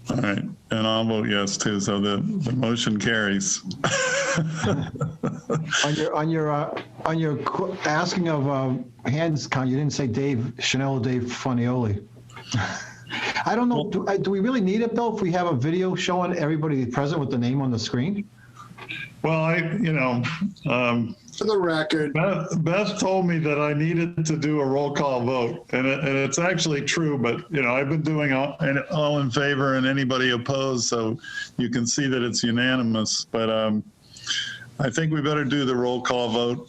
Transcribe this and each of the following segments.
All right, and I'll vote yes too, so the motion carries. On your asking of hands count, you didn't say Dave Chanel, Dave Funioli. I don't know. Do we really need it though? If we have a video showing everybody present with the name on the screen? Well, For the record, Beth told me that I needed to do a roll call vote, and it's actually true. But I've been doing all in favor and anybody opposed, so you can see that it's unanimous. But I think we better do the roll call vote.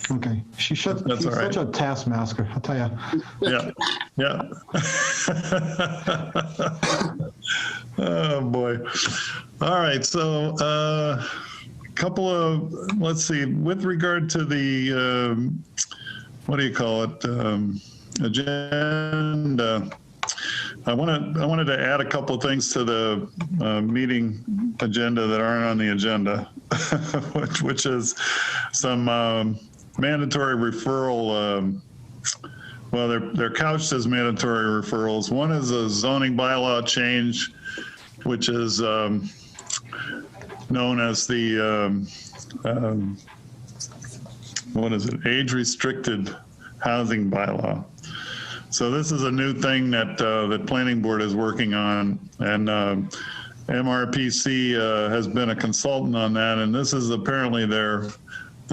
Okay, she's That's all right. such a taskmaster, I'll tell you. Yeah. Oh boy. All right, so couple of, let's see, with regard to the what do you call it, agenda, I wanted to add a couple of things to the meeting agenda that aren't on the agenda, which is some mandatory referral. Well, they're couched as mandatory referrals. One is a zoning bylaw change, which is known as the what is it? Age-restricted housing bylaw. So this is a new thing that the planning board is working on, and MRPC has been a consultant on that, and this is apparently the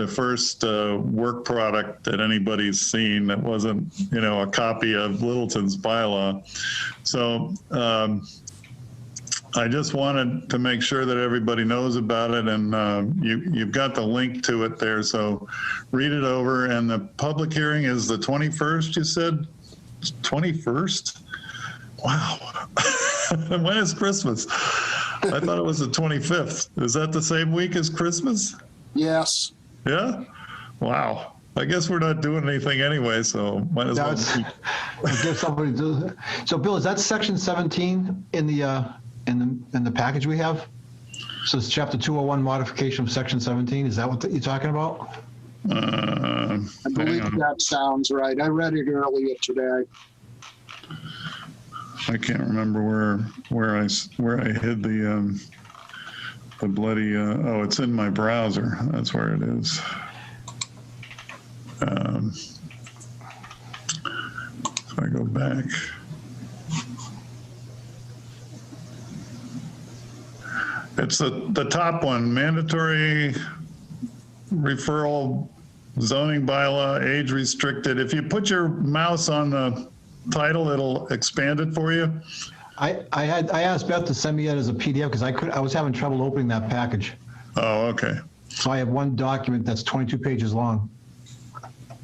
first work product that anybody's seen that wasn't, a copy of Littleton's bylaw. So I just wanted to make sure that everybody knows about it, and you've got the link to it there, so read it over. And the public hearing is the 21st, you said? 21st? Wow. When is Christmas? I thought it was the 25th. Is that the same week as Christmas? yes. Yeah? Wow. I guess we're not doing anything anyway, so might as well. Give somebody to. So, Bill, is that section 17 in the package we have? So it's chapter 201 modification of section 17. Is that what you're talking about? I believe that sounds right. I read it earlier today. I can't remember where I hid the bloody. Oh, it's in my browser. That's where it is. If I go back. It's the top one, mandatory referral zoning bylaw, age restricted. If you put your mouse on the title, it'll expand it for you. I asked Beth to send me that as a PDF because I was having trouble opening that package. Oh, okay. So I have one document that's 22 pages long.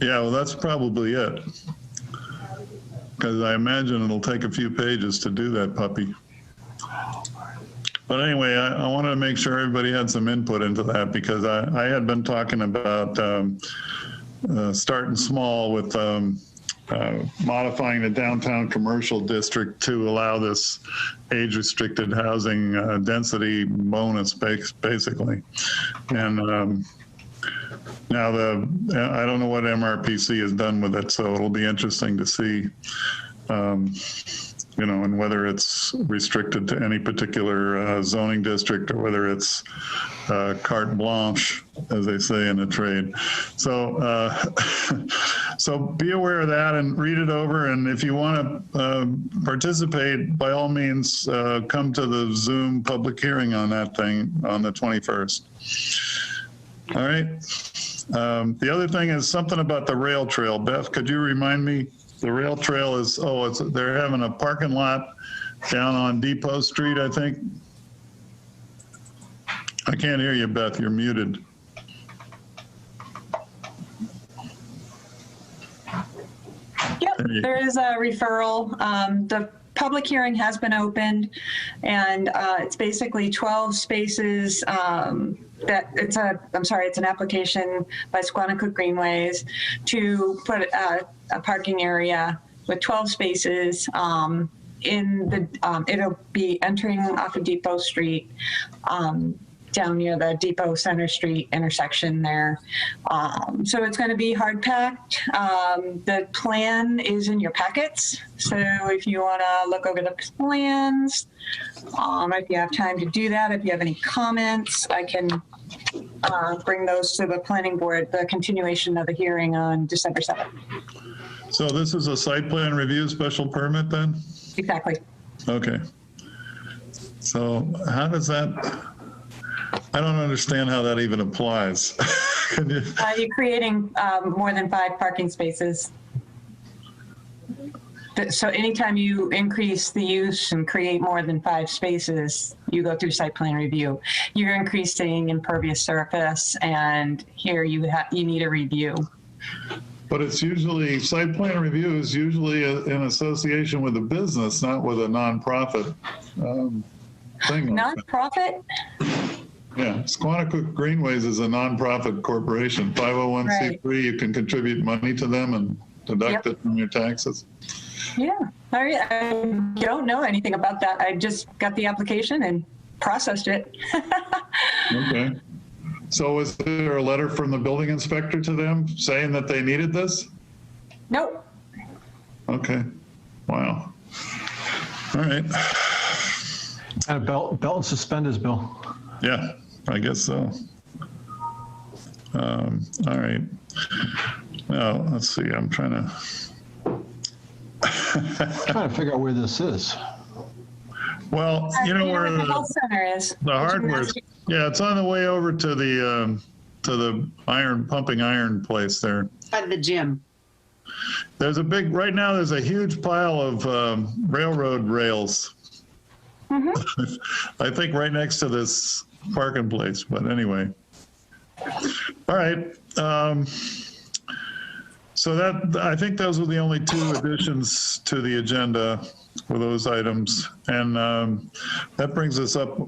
Yeah, well, that's probably it. Because I imagine it'll take a few pages to do that puppy. But anyway, I wanted to make sure everybody had some input into that, because I had been talking about starting small with modifying the downtown commercial district to allow this age-restricted housing density bonus, basically. And now I don't know what MRPC has done with it, so it'll be interesting to see. And whether it's restricted to any particular zoning district or whether it's carte blanche, as they say in the trade. So, so be aware of that and read it over. And if you want to participate, by all means, come to the Zoom public hearing on that thing on the 21st. All right. The other thing is something about the rail trail. Beth, could you remind me? The rail trail is, they're having a parking lot down on Depot Street, I think. I can't hear you, Beth. You're muted. Yep, there is a referral. The public hearing has been opened, and it's basically 12 spaces. It's an application by Squanicook Greenways to put a parking area with 12 spaces it'll be entering off of Depot Street. down near the Depot Center Street intersection there. So it's going to be hard packed. The plan is in your packets. So if you want to look over the plans, if you have time to do that, if you have any comments, I can bring those to the planning board, the continuation of the hearing on December 7th. So this is a site plan review special permit then? Exactly. Okay. So how does that, I don't understand how that even applies. Can you? You're creating more than 5 parking spaces. So anytime you increase the use and create more than 5 spaces, you go through site plan review. You're increasing impervious surface, and here you need a review. But it's usually, site plan review is usually in association with a business, not with a nonprofit thing. Nonprofit? Yeah, Squanicook Greenways is a nonprofit corporation, 501c3. You can contribute money to them and deduct it from your taxes. Yeah, I don't know anything about that. I just got the application and processed it. Okay. So was there a letter from the building inspector to them saying that they needed this? Nope. Okay. Wow. All right. And a belt and suspenders, Bill. Yeah, I guess so. All right. Now, let's see. I'm trying to figure out where this is. Well, you know where the health center is. the hardware. Yeah, it's on the way over to the pumping iron place there. At the gym. There's right now there's a huge pile of railroad rails. I think right next to this parking place, but anyway. All right. So I think those were the only 2 additions to the agenda for those items. And that brings us up,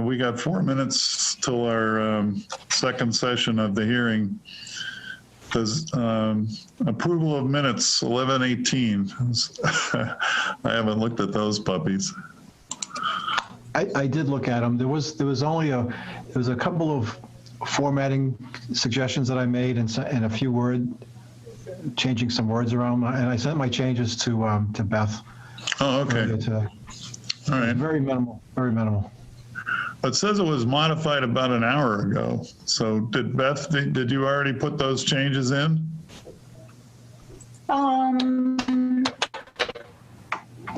we got 4 minutes till our second session of the hearing. Does approval of minutes, 11:18. I haven't looked at those puppies. I did look at them. There was only a couple of formatting suggestions that I made and a few changing some words around, and I sent my changes to Beth. Oh, okay. Today. All right. Very minimal, very minimal. It says it was modified about an hour ago. So did Beth, did you already put those changes in?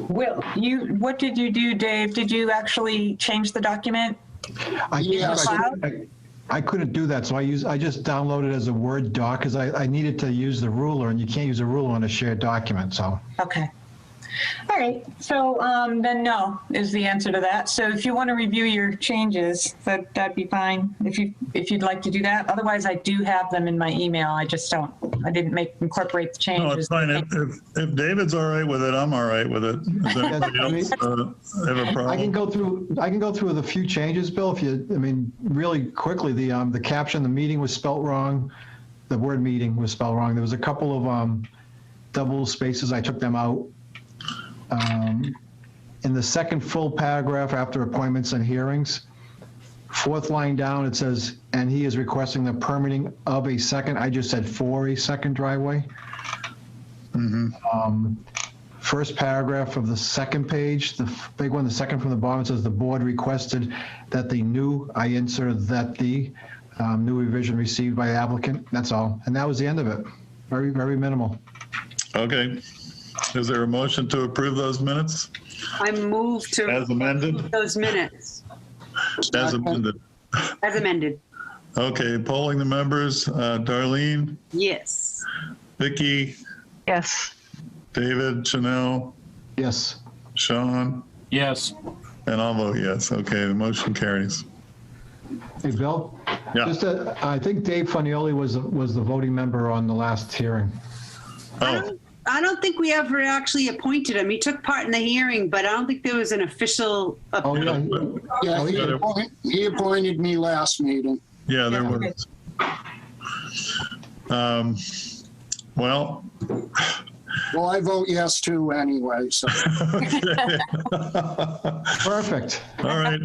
What did you do, Dave? Did you actually change the document? I couldn't do that, so I just downloaded it as a Word doc because I needed to use the ruler, and you can't use a ruler on a shared document. So Okay. All right. So then no is the answer to that. So if you want to review your changes, that'd be fine. If you'd like to do that. Otherwise, I do have them in my email. I didn't incorporate the changes. No, it's fine. If David's all right with it, I'm all right with it. Does anybody else have a problem? I can go through the few changes, Bill. Really quickly, the caption, the meeting was spelt wrong. The word meeting was spelled wrong. There was a couple of double spaces. I took them out. In the second full paragraph after appointments and hearings, 4th line down, it says, and he is requesting the permitting of a second. I just said for a second driveway. First paragraph of the second page, the big one, the second from the bottom, says the board requested that the new revision received by the applicant. That's all. And that was the end of it. Very, very minimal. Okay. Is there a motion to approve those minutes? I move to As amended? approve those minutes As amended. as amended. Okay, polling the members, Darlene, Yes. Vicky, Yes. David, Chanel, Yes. Sean, Yes. and I'll vote yes. Okay, the motion carries. Hey, Bill? Yeah. I think Dave Funioli was the voting member on the last hearing. Oh, I don't think we ever actually appointed him. He took part in the hearing, but I don't think there was an official. Oh, yeah. Yeah, he appointed me last meeting. yeah, there was. Well, Well, I vote yes too anyway, so. Perfect. all right.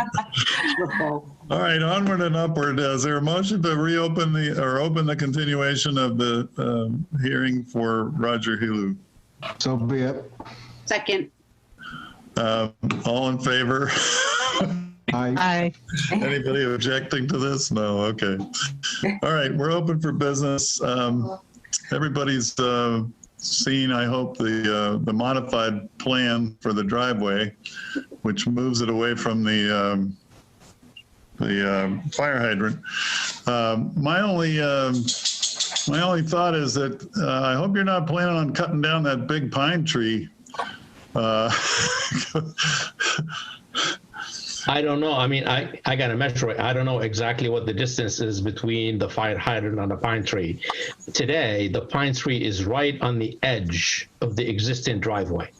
All right, onward and upward. Is there a motion to reopen open the continuation of the hearing for Roger Helu? So be it. Second. All in favor? Aye. Anybody objecting to this? No, okay. All right, we're open for business. Everybody's seen, I hope, the modified plan for the driveway, which moves it away from the fire hydrant. My only thought is that I hope you're not planning on cutting down that big pine tree. I don't know. I mean, I got to measure it. I don't know exactly what the distance is between the fire hydrant and the pine tree. Today, the pine tree is right on the edge of the existing driveway,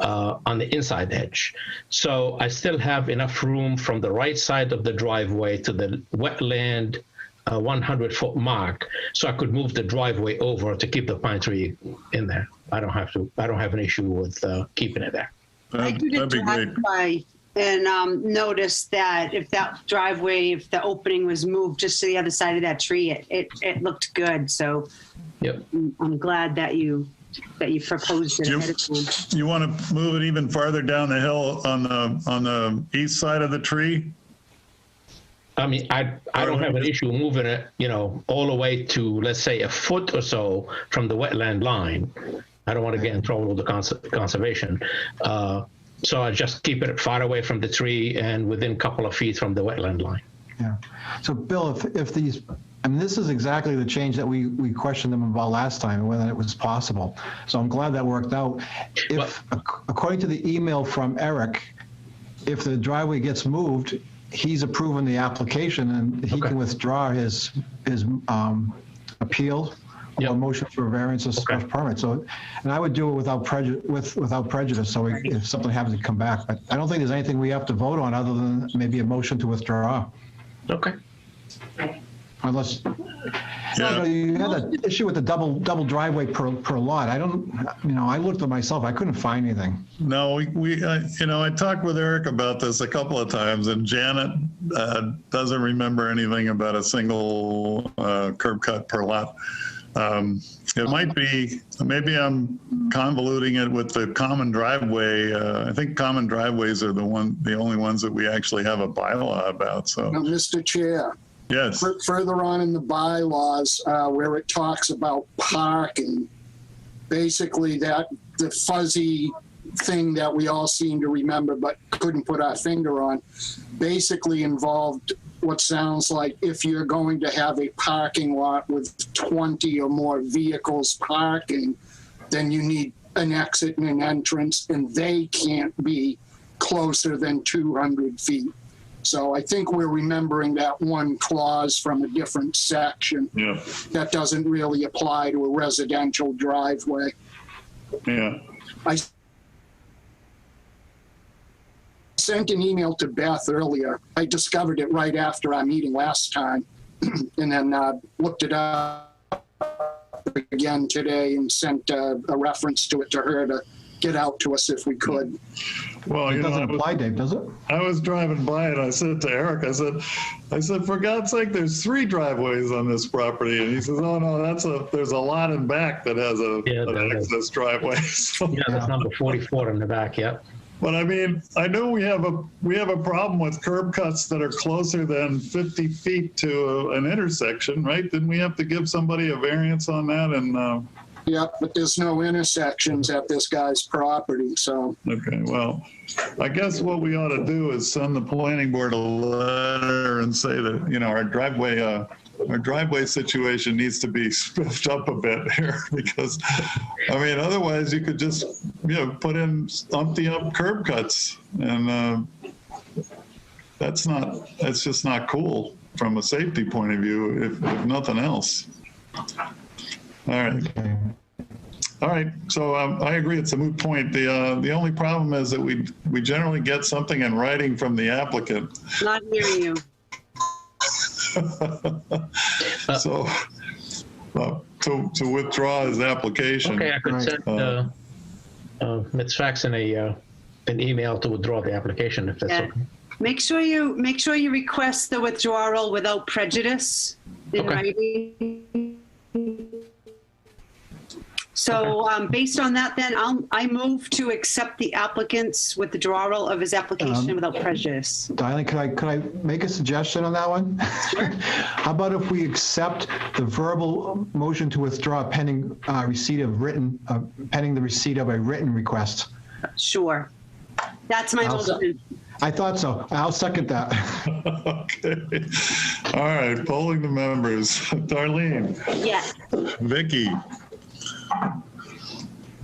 on the inside edge. So I still have enough room from the right side of the driveway to the wetland 100-foot mark, so I could move the driveway over to keep the pine tree in there. I don't have an issue with keeping it there. I did a That'd be great. drive-by and noticed that if the opening was moved just to the other side of that tree, it looked good. So Yep. I'm glad that you proposed it ahead of time. You want to move it even farther down the hill on the east side of the tree? I mean, I don't have an issue moving it, all the way to, let's say, a foot or so from the wetland line. I don't want to get in trouble with the conservation. So I just keep it far away from the tree and within a couple of feet from the wetland line. Yeah. So Bill, if these, I mean, this is exactly the change that we questioned them about last time, whether it was possible. So I'm glad that worked out. If, according to the email from Eric, if the driveway gets moved, he's approving the application and he can withdraw his appeal or motion for variance or special permit. So, and I would do it without prejudice. So if something happens to come back, but I don't think there's anything we have to vote on other than maybe a motion to withdraw. Okay. Unless, Yeah. you had that issue with the double driveway per lot. I don't, I looked at myself, I couldn't find anything. No, I talked with Eric about this a couple of times, and Janet doesn't remember anything about a single curb cut per lot. It might be, maybe I'm convoluting it with the common driveway. I think common driveways are the only ones that we actually have a bylaw about. So, Now, Mr. Chair, yes. further on in the bylaws where it talks about parking, basically the fuzzy thing that we all seem to remember but couldn't put our finger on, basically involved what sounds like if you're going to have a parking lot with 20 or more vehicles parking, then you need an exit and an entrance, and they can't be closer than 200 feet. So I think we're remembering that one clause from a different section. Yeah. That doesn't really apply to a residential driveway. Yeah. I sent an email to Beth earlier. I discovered it right after our meeting last time, and then looked it up again today and sent a reference to it to her to get out to us if we could. Well, It doesn't apply, Dave, does it? I was driving by and I said to Eric, I said, for God's sake, there's 3 driveways on this property. And he says, oh no, there's a lot in back that has an access driveway. So, Yeah, that's number 44 in the back, yep. but I mean, I know we have a problem with curb cuts that are closer than 50 feet to an intersection, right? Didn't we have to give somebody a variance on that? And Yep, but there's no intersections at this guy's property, so. okay, well, I guess what we ought to do is send the planning board a letter and say that, our driveway situation needs to be spiffed up a bit here because, I mean, otherwise you could just, put in umpty up curb cuts and that's just not cool from a safety point of view, if nothing else. All right. Okay. All right. So I agree. It's a moot point. The only problem is that we generally get something in writing from the applicant. Not hearing you. So to withdraw his application. Okay, I could send Ms. Faxon an email to withdraw the application if that's Yeah. okay. Make sure you request the withdrawal without prejudice in writing. So based on that, then I move to accept the applicant's withdrawal of his application without prejudice. Diane, could I make a suggestion on that one? Sure. How about if we accept the verbal motion to withdraw pending receipt of pending the receipt of a written request? Sure. That's my motion. I thought so. I'll second that. Okay. All right, polling the members. Darlene, Yes. Vicky,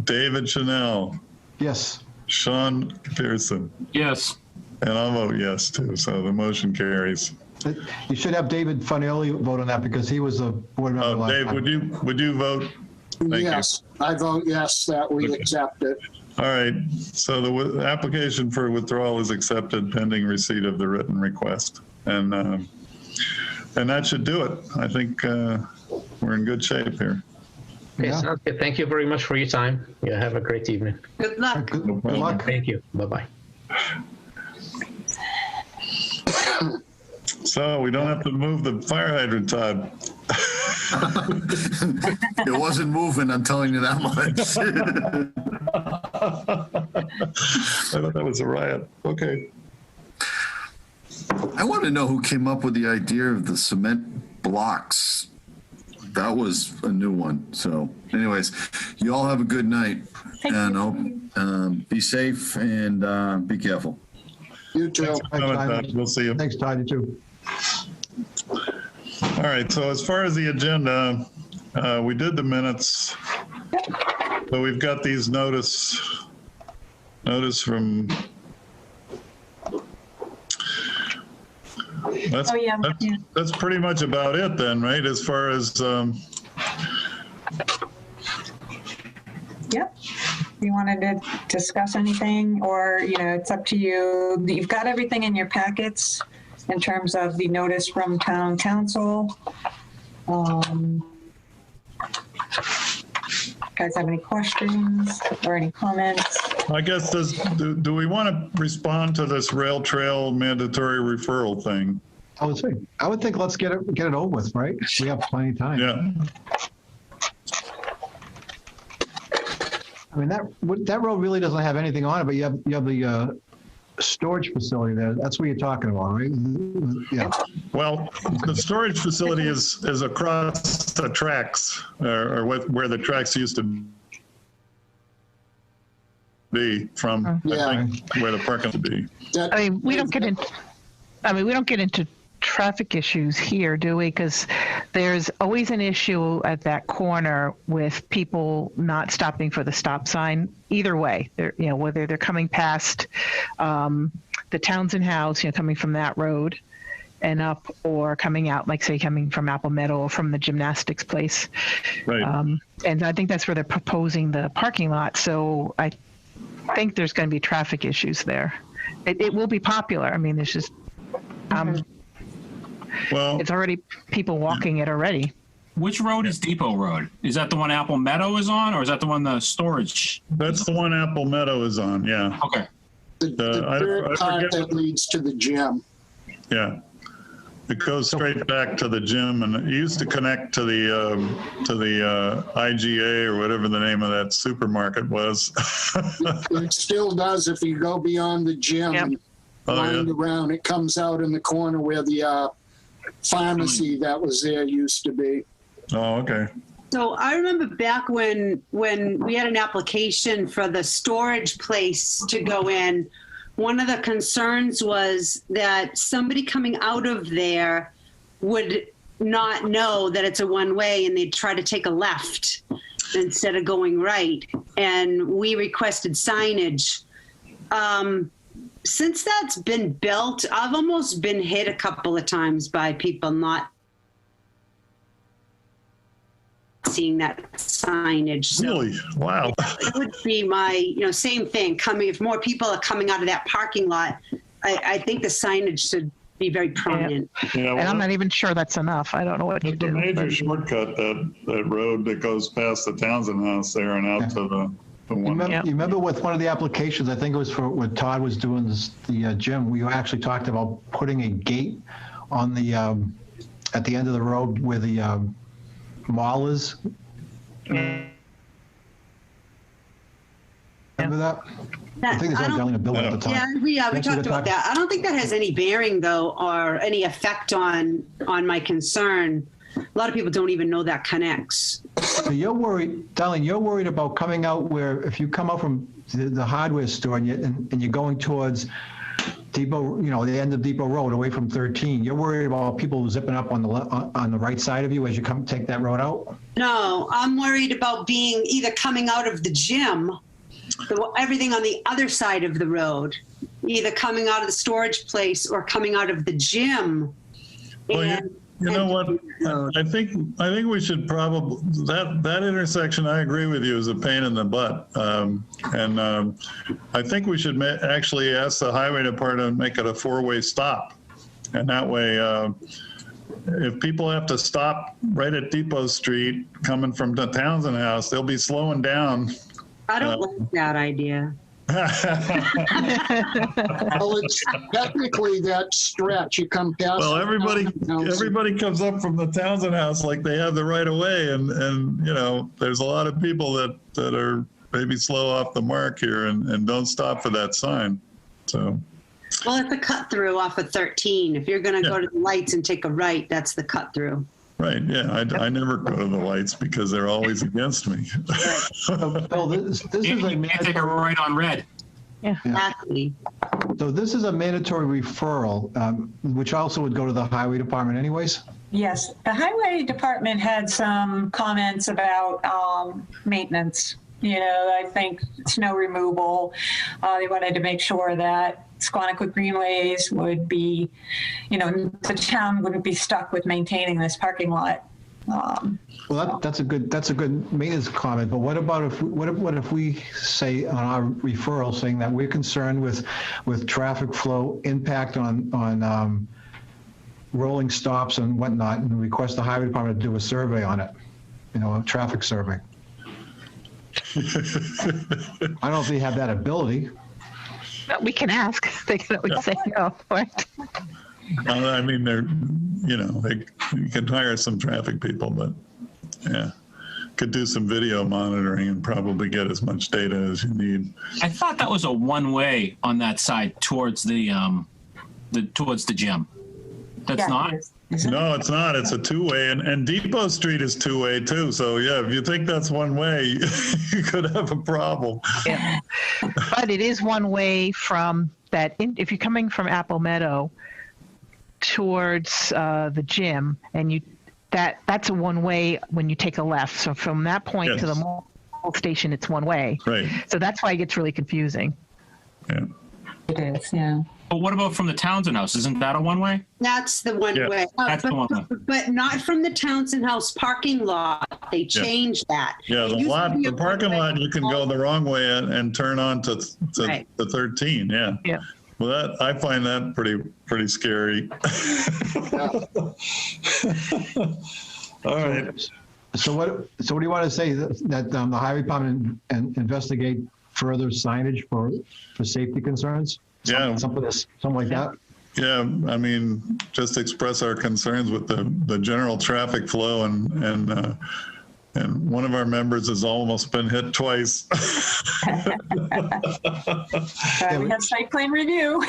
David Chanel, Yes. Sean Pearson, Yes. and I'll vote yes too, so the motion carries. You should have David Funioli vote on that because he was a board member last Dave, time. would you vote? Thank you. Yes, I vote yes that we Okay. accept it. All right, so the application for withdrawal is accepted pending receipt of the written request. And that should do it. I think we're in good shape here. Okay, Yeah. sounds good. Thank you very much for your time. Yeah, have a great evening. Good luck. Good luck. Thank you. Bye-bye. So we don't have to move the fire hydrant, Todd. It wasn't moving, I'm telling you that much. I thought that was a riot. Okay. I want to know who came up with the idea of the cement blocks. That was a new one. So anyways, you all have a good night. And be safe and be careful. You too. Thanks, Todd. We'll see you. Thanks, Todd. You too. All right, so as far as the agenda, we did the minutes. So we've got these notice from. That's, Oh, yeah. that's pretty much about it then, right? As far as, Yep. You wanted to discuss anything, or, it's up to you. You've got everything in your packets in terms of the notice from town council. Guys have any questions or any comments? I guess, do we want to respond to this rail trail mandatory referral thing? I would think let's get it over with, right? We have plenty of time. Yeah. I mean, that road really doesn't have anything on it, but you have the storage facility there. That's what you're talking about, right? Yeah. Well, the storage facility is across the tracks, or where the tracks used to be from, Yeah. I think, where the parking would be. I mean, we don't get into traffic issues here, do we? Because there's always an issue at that corner with people not stopping for the stop sign. Either way, whether they're coming past the Townsend House, coming from that road and up, or coming out, like say coming from Apple Meadow or from the gymnastics place. Right. And I think that's where they're proposing the parking lot. So I think there's going to be traffic issues there. It will be popular. I mean, there's just Well, it's already people walking it already. Which road is Depot Road? Is that the one Apple Meadow is on, or is that the one the storage? that's the one Apple Meadow is on, yeah. Okay. The dirt I part forget- that leads to the gym. Yeah. It goes straight back to the gym, and it used to connect to the IGA or whatever the name of that supermarket was. It still does if you go beyond the gym Yep. and Oh, yeah. wind around. It comes out in the corner where the pharmacy that was there used to be. Oh, okay. So I remember back when we had an application for the storage place to go in, one of the concerns was that somebody coming out of there would not know that it's a one-way and they'd try to take a left instead of going right. And we requested signage. Since that's been built, I've almost been hit a couple of times by people not seeing that signage. So Really? Wow. it would be my, same thing. If more people are coming out of that parking lot, I think the signage should be very prominent. Yeah, And I'm not even sure that's enough. I don't know what to it's a do. major but- shortcut, that road that goes past the Townsend House there and out to You remember with one of the applications, I think it was for when Todd was doing the gym, we actually talked about putting a gate on the, at the end of the road where the mall is. Remember that? I think there's only a building at the time. Yeah, we talked about that. I don't think that has any bearing, though, or any effect on my concern. A lot of people don't even know that connects. So you're worried, Darlene, you're worried about coming out where if you come out from the hardware store and you're going towards Depot, the end of Depot Road away from 13, you're worried about people zipping up on the right side of you as you take that road out? No, I'm worried about being either coming out of the gym, everything on the other side of the road, either coming out of the storage place or coming out of the gym. Well, you know what? I think we should probably that intersection. I agree with you, is a pain in the butt, and I think we should actually ask the highway department to make it a 4-way stop, and that way, if people have to stop right at Depot Street coming from the Townsend House, they'll be slowing down. I don't like that idea. Well, it's technically that stretch. You come past. Well, everybody comes up from the Townsend House like they have the right of way, and there's a lot of people that are maybe slow off the mark here and don't stop for that sign. So. Well, it's a cut through off of 13. If you're going to go to the lights and take a right, that's the cut through. Right. Yeah. I never go to the lights because they're always against me. Bill, this is You can't take a right on red. Yeah. Exactly. So this is a mandatory referral, which also would go to the highway department anyways? Yes, the highway department had some comments about maintenance. I think snow removal. They wanted to make sure that Squanicook Greenways would be, the town wouldn't be stuck with maintaining this parking lot. Well, that's a good maintenance comment. But what about if we say on our referral saying that we're concerned with traffic flow impact on rolling stops and whatnot, and request the highway department to do a survey on it, a traffic survey. I don't know if they have that ability. We can ask. They can always say no, right? I mean, you can hire some traffic people, but yeah, could do some video monitoring and probably get as much data as you need. I thought that was a one-way on that side towards the gym. That's not? No, it's not. It's a 2-way, and Depot Street is 2-way too. So yeah, if you think that's one way, you could have a problem. Yeah. But it is one way from that. If you're coming from Apple Meadow towards the gym, and that's a one way when you take a left. So from that point to the mall station, it's one way. Right. So that's why it gets really confusing. Yeah. It is, yeah. But what about from the Townsend House? Isn't that a one-way? That's the one way. That's the one way. But not from the Townsend House parking lot. They changed that. Yeah, the parking lot, you can go the wrong way and turn on to 13. Yeah. Yeah. Well, I find that pretty scary. All right. So what do you want to say that the highway department investigate further signage for safety concerns? Something like that. Yeah, I mean, just express our concerns with the general traffic flow, and one of our members has almost been hit twice. We have site plan review.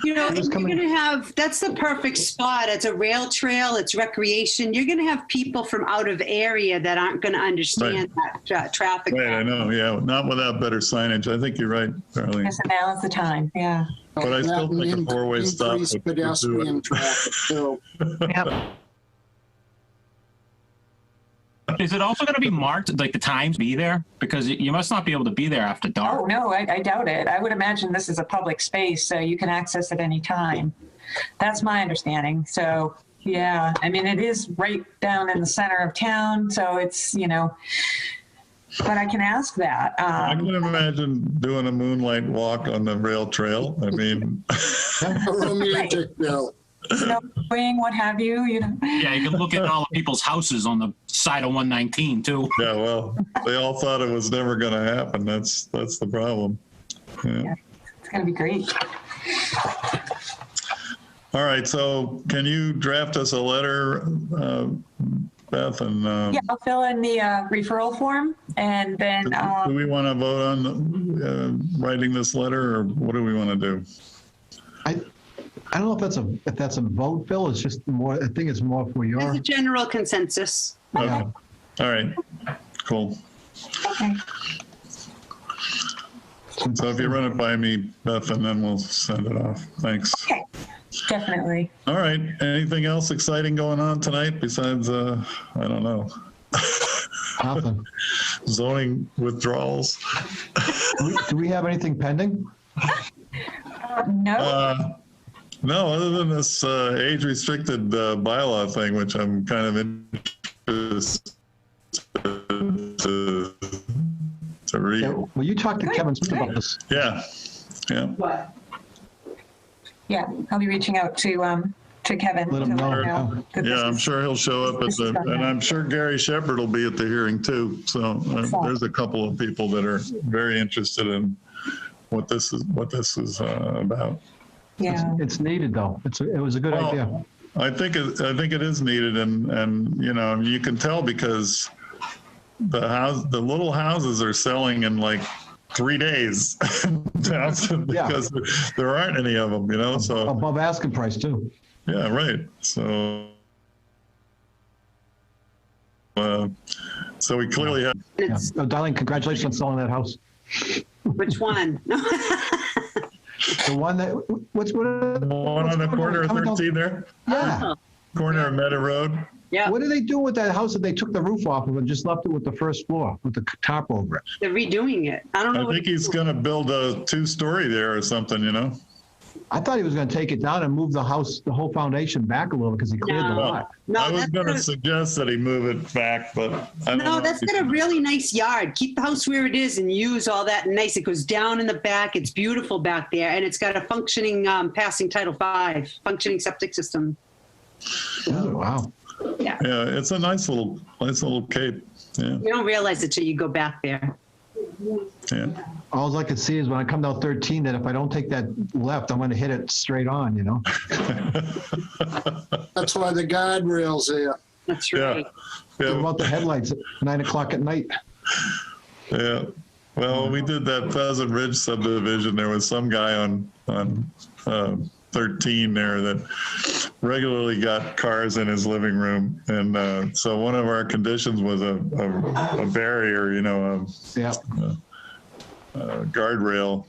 You're going to have, that's the perfect spot. It's a rail trail, it's recreation. You're going to have people from out of area that aren't going to understand that traffic. Right, I know, yeah. Not without better signage. I think you're right, Darlene. Yes, and now is the time, yeah. But I still think a 4-way stop would do pedestrian it. traffic too. Yep. Is it also going to be marked, like the times be there? Because you must not be able to be there after dark. Oh, no, I doubt it. I would imagine this is a public space, so you can access at any time. That's my understanding. So, yeah, I mean, it is right down in the center of town, so it's, but I can ask that. I can imagine doing a moonlight walk on the rail trail. I mean, Romantic, Bill. snowing, what have you, you know. Yeah, you can look at all the people's houses on the side of 119 too. Yeah, well, they all thought it was never going to happen. That's the problem. Yeah. It's going to be great. All right, so can you draft us a letter, Beth? And Yeah, I'll fill in the referral form, and then do we want to vote on writing this letter, or what do we want to do? I don't know if that's a vote, Bill. It's just more, I think it's more for There's your, a general consensus. Okay. All right, cool. okay. So if you run it by me, Beth, and then we'll send it off. Thanks. Okay, definitely. All right, anything else exciting going on tonight besides, I don't know, nothing. zoning withdrawals? Do we have anything pending? No. No, other than this age-restricted bylaw thing, which I'm kind of interested to read. Yeah, well, you talked to Kevin Smith about this. Yeah, yeah. What? Yeah, I'll be reaching out to Kevin. Let him to know. that this Yeah, I'm is- sure he'll show up at this is the, done and now. I'm sure Gary Shepherd will be at the hearing too. So there's a couple of people that are very interested in what this is about. Yeah. It's needed though. It was a good Well, idea. I think it is needed, and you know, you can tell because the little houses are selling in like 3 days because there aren't any of them, you know. So Above asking price too. yeah, right. So we clearly have. Yeah. It's, Oh, darling, congratulations on selling that house. which one? The one that, what? One on the corner of Coming down- 13 there, Yeah. corner of Meadow Road. Yeah, What do they do with that house that they took the roof off of and just left it with the first floor with the top over it? they're redoing it. I don't know. I think he's going to build a 2-story there or something, you know. I thought he was going to take it down and move the house, the whole foundation back a little because he cleared the No. lot. No, I was that's going to gonna- suggest that he move it back, but I don't know. No, that's got a really nice yard. Keep the house where it is and use all that nice. It goes down in the back. It's beautiful back there, and it's got a functioning passing Title V, functioning septic system. Oh, wow. Yeah, Yeah, it's a nice little cape. Yeah, you don't realize it till you go back there. yeah. All I can see is when I come down 13 that if I don't take that left, I'm going to hit it straight on, you know? That's why the guardrail's there. That's Yeah. right. What Yeah, about the headlights at 9 o'clock at night? yeah. Well, when we did that Pheasant Ridge subdivision, there was some guy on 13 there that regularly got cars in his living room, and so one of our conditions was a barrier, you know, Yeah. a guardrail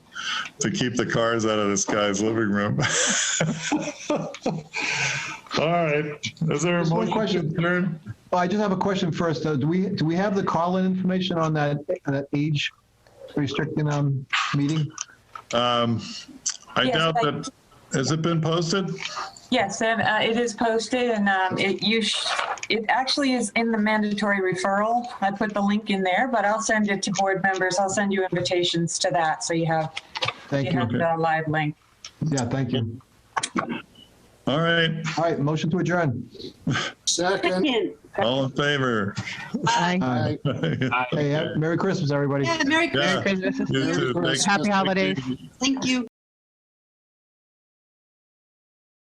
to keep the cars out of this guy's living room. All right, is there a Just one motion question. to adjourn? Oh, I just have a question first. Do we have the call-in information on that age restricting meeting? I Yes, doubt that. Has it been posted? Yes, and it is posted, and it actually is in the mandatory referral. I put the link in there, but I'll send it to board members. I'll send you invitations to that, so you have Thank you. the live link. Yeah, thank you. All right, All right, motion to adjourn. Second. Second. all in favor? Aye. Aye. Hey, Merry Christmas, everybody. Yeah, Merry Yeah. Christmas. Christmas. You too. Thank you. Happy holidays. Thank you.